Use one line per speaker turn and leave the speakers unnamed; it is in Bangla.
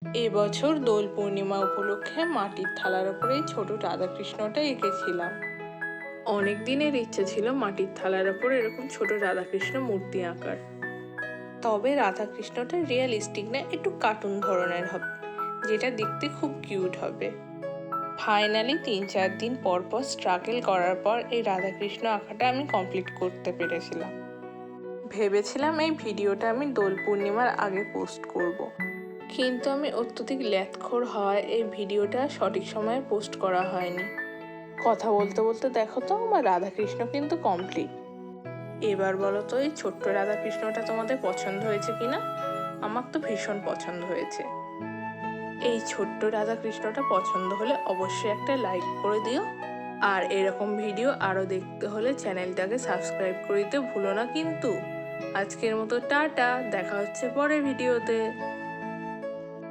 এবছর দোল পূর্ণিমা উপলক্ষে মাটির থালার উপরে এই ছোট রাধাকৃষ্ণটা এঁকেছিলাম। অনেক দিনের ইচ্ছে ছিল মাটির থালার উপরে এরকম ছোট রাধাকৃষ্ণ মূর্তি আঁকার। তবে রাধাকৃষ্ণটা রিয়েলিস্টিক না, একটু কার্টুন ধরনের হবে, যেটা দেখতে খুব কিউট হবে। ফাইনালি 3-4 দিন পর পর স্ট্রাগল করার পর এই রাধাকৃষ্ণ আঁকাটা আমি কমপ্লিট করতে পেরেছিলাম। ভেবেছিলাম এই ভিডিওটা আমি দোল পূর্ণিমার আগে পোস্ট করব, কিন্তু আমি অত্যধিক ল্যাথখোর হওয়ায় এই ভিডিওটা সঠিক সময়ে পোস্ট করা হয়নি। কথা বলতে বলতে দেখো তো আমার রাধাকৃষ্ণ কিন্তু কমপ্লিট। এবার বলো তো এই ছোট্ট রাধাকৃষ্ণটা তোমাদের পছন্দ হয়েছে কিনা? আমার তো ভীষণ পছন্দ হয়েছে। এই ছোট্ট রাধাকৃষ্ণটা পছন্দ হলে অবশ্যই একটা লাইক করে দিও, আর এরকম ভিডিও আরও দেখতে হলে চ্যানেলটাকে সাবস্ক্রাইব করে দিতে ভুলো না কিন্তু। আজকের মতো টাটা, দেখা হচ্ছে পরের ভিডিওতে।